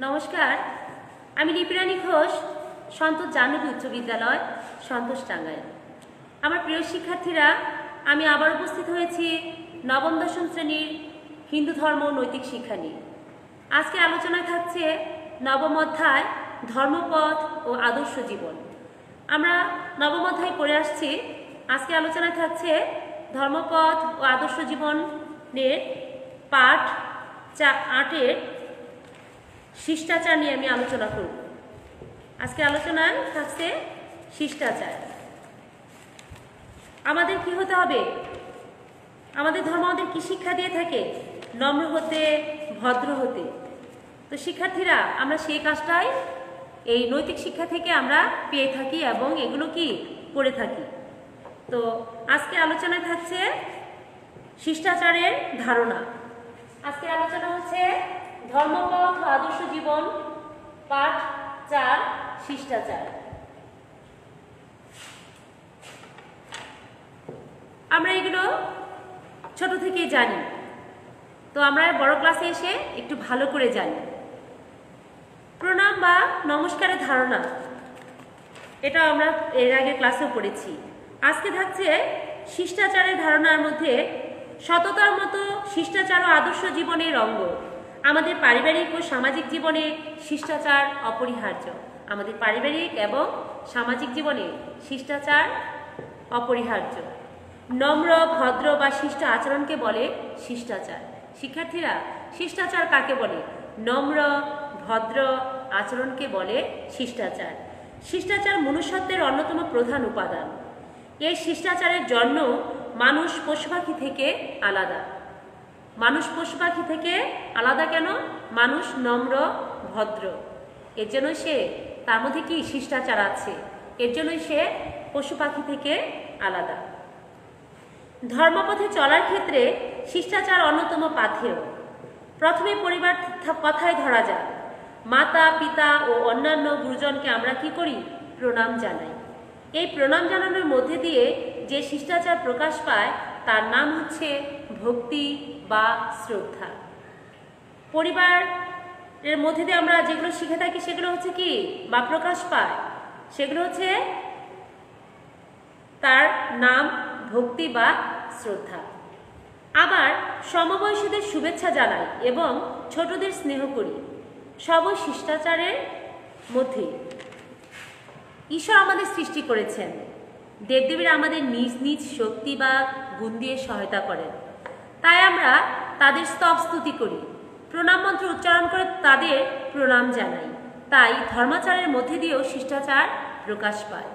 নমস্কার, আমি লিপিরানী ঘোষ, সন্তোষ জাহ্নবী উচ্চ বিদ্যালয়, সন্তোষ টাঙ্গাইল। আমার প্রিয় শিক্ষার্থীরা, আমি আবার উপস্থিত হয়েছি নবম দশম শ্রেণীর হিন্দু ধর্ম নৈতিক শিক্ষা নিয়ে। আজকে আলোচনায় থাকছে নবম অধ্যায় ধর্মপথ ও আদর্শ জীবন। আমরা নবম অধ্যায় পড়ে আসছি। আজকে আলোচনায় থাকছে ধর্মপথ ও আদর্শ জীবনের পাঠ 8-এর শিষ্টাচার নিয়ে আমি আলোচনা করব। আজকে আলোচনায় থাকছে শিষ্টাচার। আমাদের কি হতে হবে? আমাদের ধর্ম আমাদের কি শিক্ষা দিয়ে থাকে? নম্র হতে, ভদ্র হতে। তো শিক্ষার্থীরা, আমরা সেই কাজটাই এই নৈতিক শিক্ষা থেকে আমরা পেয়ে থাকি এবং এগুলো কি করে থাকি। তো আজকে আলোচনায় থাকছে শিষ্টাচারের ধারণা। আজকে আলোচনা হচ্ছে ধর্মপথ ও আদর্শ জীবন, পাঠ 4, শিষ্টাচার। আমরা এগুলো ছোট থেকেই জানি, তো আমরা বড় ক্লাসে এসে একটু ভালো করে জানি। প্রণাম বা নমস্কারের ধারণা, এটা আমরা এর আগে ক্লাসেও পড়েছি। আজকে থাকছে শিষ্টাচারের ধারণার মধ্যে সততার মতো শিষ্টাচার ও আদর্শ জীবনের অঙ্গ। আমাদের পারিবারিক ও সামাজিক জীবনে শিষ্টাচার অপরিহার্য। আমাদের পারিবারিক এবং সামাজিক জীবনে শিষ্টাচার অপরিহার্য। নম্র, ভদ্র বা শিষ্ট আচরণকে বলে শিষ্টাচার। শিক্ষার্থীরা, শিষ্টাচার কাকে বলে? নম্র, ভদ্র আচরণকে বলে শিষ্টাচার। শিষ্টাচার মনুষ্যত্বের অন্যতম প্রধান উপাদান। এই শিষ্টাচারের জন্য মানুষ পশু পাখি থেকে আলাদা। মানুষ পশু পাখি থেকে আলাদা কেন? মানুষ নম্র, ভদ্র, এর জন্য সে, তার মধ্যে কি শিষ্টাচার আছে, এর জন্যই সে পশু পাখি থেকে আলাদা। ধর্মপথে চলার ক্ষেত্রে শিষ্টাচার অন্যতম পাথেয়। প্রথমে পরিবার কথায় ধরা যাক। মাতা, পিতা ও অন্যান্য গুরুজনকে আমরা কি করি? প্রণাম জানাই। এই প্রণাম জানানোর মধ্যে দিয়ে যে শিষ্টাচার প্রকাশ পায় তার নাম হচ্ছে ভক্তি বা শ্রদ্ধা। পরিবারের মধ্যে দিয়ে আমরা যেগুলো শিখে থাকি সেগুলো হচ্ছে কি বা প্রকাশ পায়, সেগুলো হচ্ছে তার নাম ভক্তি বা শ্রদ্ধা। আবার সমবয়সীদের শুভেচ্ছা জানাই এবং ছোটদের স্নেহ করি, সবই শিষ্টাচারের মধ্যে। ঈশ্বর আমাদের সৃষ্টি করেছেন। দেবদেবীরা আমাদের নিজ নিজ শক্তি বা গুণ দিয়ে সহায়তা করেন, তাই আমরা তাদের স্তব স্তুতি করি, প্রণাম মন্ত্র উচ্চারণ করে তাদের প্রণাম জানাই। তাই ধর্মাচারের মধ্যে দিয়েও শিষ্টাচার প্রকাশ পায়।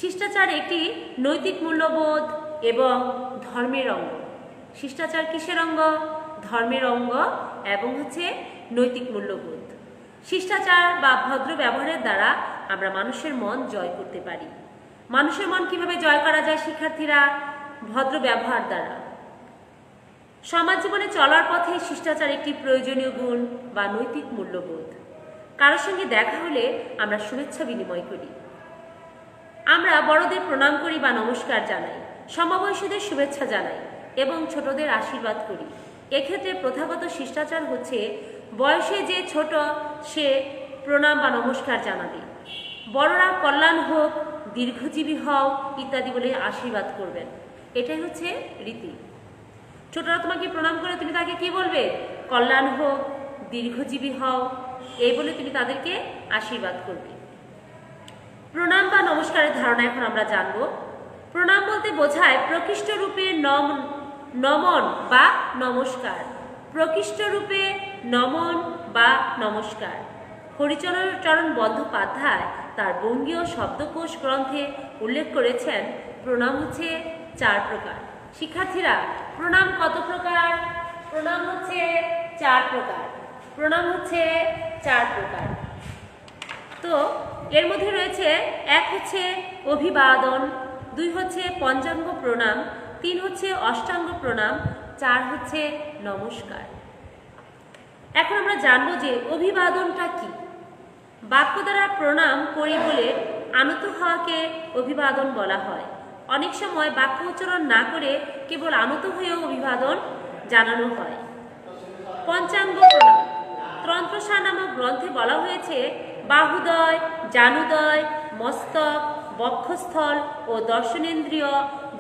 শিষ্টাচার একটি নৈতিক মূল্যবোধ এবং ধর্মের অঙ্গ। শিষ্টাচার কিসের অঙ্গ? ধর্মের অঙ্গ এবং হচ্ছে নৈতিক মূল্যবোধ। শিষ্টাচার বা ভদ্র ব্যবহারের দ্বারা আমরা মানুষের মন জয় করতে পারি। মানুষের মন কিভাবে জয় করা যায় শিক্ষার্থীরা? ভদ্র ব্যবহার দ্বারা। সমাজ জীবনে চলার পথে শিষ্টাচার একটি প্রয়োজনীয় গুণ বা নৈতিক মূল্যবোধ। কারোর সঙ্গে দেখা হলে আমরা শুভেচ্ছা বিনিময় করি, আমরা বড়দের প্রণাম করি বা নমস্কার জানাই, সমবয়সীদের শুভেচ্ছা জানাই এবং ছোটদের আশীর্বাদ করি। এক্ষেত্রে প্রথাগত শিষ্টাচার হচ্ছে বয়সে যে ছোট সে প্রণাম বা নমস্কার জানাবে, বড়রা কল্যাণ হোক, দীর্ঘজীবী হও ইত্যাদি বলে আশীর্বাদ করবেন। এটাই হচ্ছে রীতি। ছোটরা তোমাকে প্রণাম করে তুমি তাকে কি বলবে? কল্যাণ হোক, দীর্ঘজীবী হও, এই বলে তুমি তাদেরকে আশীর্বাদ করবে। প্রণাম বা নমস্কারের ধারণা এখন আমরা জানব। প্রণাম বলতে বোঝায় প্রকৃষ্ট রূপে নমন বা নমস্কার। প্রকৃষ্ট রূপে নমন বা নমস্কার। হরিচরণ বন্দ্যোপাধ্যায় তার বঙ্গীয় শব্দকোষ গ্রন্থে উল্লেখ করেছেন প্রণাম হচ্ছে 4 প্রকার। শিক্ষার্থীরা, প্রণাম কত প্রকার? প্রণাম হচ্ছে 4 প্রকার। প্রণাম হচ্ছে 4 প্রকার। তো এর মধ্যে রয়েছে 1 হচ্ছে অভিবাদন, 2 হচ্ছে পঞ্চাঙ্গ প্রণাম, 3 হচ্ছে অষ্টাঙ্গ প্রণাম, 4 হচ্ছে নমস্কার। এখন আমরা জানবো যে অভিবাদনটা কি। বাক্য দ্বারা প্রণাম করি বলে আনত হওয়াকে অভিবাদন বলা হয়। অনেক সময় বাক্য উচ্চারণ না করে কেবল আনত হয়েও অভিবাদন জানানো হয়। পঞ্চাঙ্গ প্রণাম। তন্ত্র তত্ত্বসার নামক গ্রন্থে বলা হয়েছে, বাহুদয়, জানুদয়, মস্তক, বক্ষস্থল ও দর্শনেন্দ্রিয়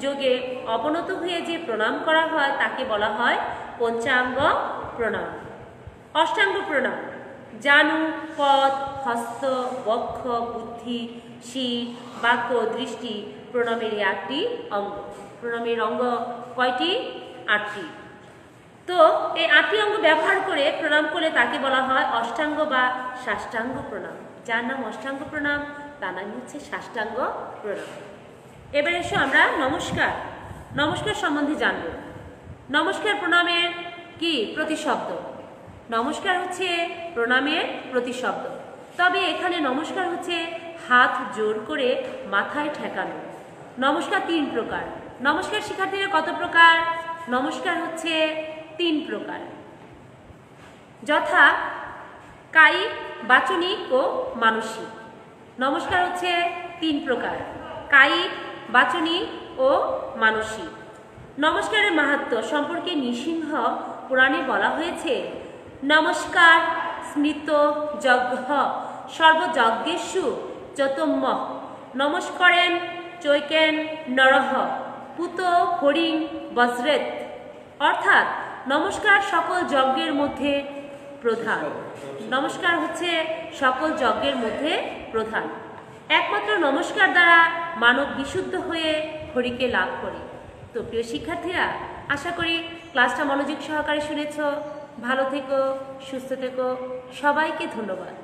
যোগে অবনত হয়ে যে প্রণাম করা হয় তাকে বলা হয় পঞ্চাঙ্গ প্রণাম। অষ্টাঙ্গ প্রণাম: জানু, পদ, হস্ত, বক্ষ, বুদ্ধি, শির, বাক্য, দৃষ্টি প্রণামের এই 8টি অঙ্গ। প্রণামের অঙ্গ কয়টি? 8টি। তো এই 8টি অঙ্গ ব্যবহার করে প্রণাম করলে তাকে বলা হয় অষ্টাঙ্গ বা সাষ্টাঙ্গ প্রণাম। যার নাম অষ্টাঙ্গ প্রণাম তার নাম হচ্ছে সাষ্টাঙ্গ প্রণাম। এবার এসো আমরা নমস্কার সম্বন্ধে জানব। নমস্কার প্রণামের কি প্রতিশব্দ? নমস্কার হচ্ছে প্রণামের প্রতিশব্দ। তবে এখানে নমস্কার হচ্ছে হাত জোর করে মাথায় ঠেকানো। নমস্কার 3 প্রকার। নমস্কার শিক্ষার্থীরা কত প্রকার? নমস্কার হচ্ছে 3 প্রকার, যথা কায়িক, বাচনিক ও মানসিক। নমস্কার হচ্ছে 3 প্রকার: কায়িক, বাচনিক ও মানসিক। নমস্কারের মাহাত্ম্য সম্পর্কে নৃসিংহ পুরাণে বলা হয়েছে, নমস্কার স্মৃত যজ্ঞ সর্বযজ্ঞেষু চতম্য নমস্করেন চৈকেন নরহ পুত হরিং বজ্রেত। অর্থাৎ নমস্কার সকল যজ্ঞের মধ্যে প্রধান। নমস্কার হচ্ছে সকল যজ্ঞের মধ্যে প্রধান। একমাত্র নমস্কার দ্বারা মানব বিশুদ্ধ হয়ে হরিকে লাভ করে। তো প্রিয় শিক্ষার্থীরা, আশা করি ক্লাসটা মনোযোগ সহকারে শুনেছ। ভালো থেকো, সুস্থ থেকো, সবাইকে ধন্যবাদ।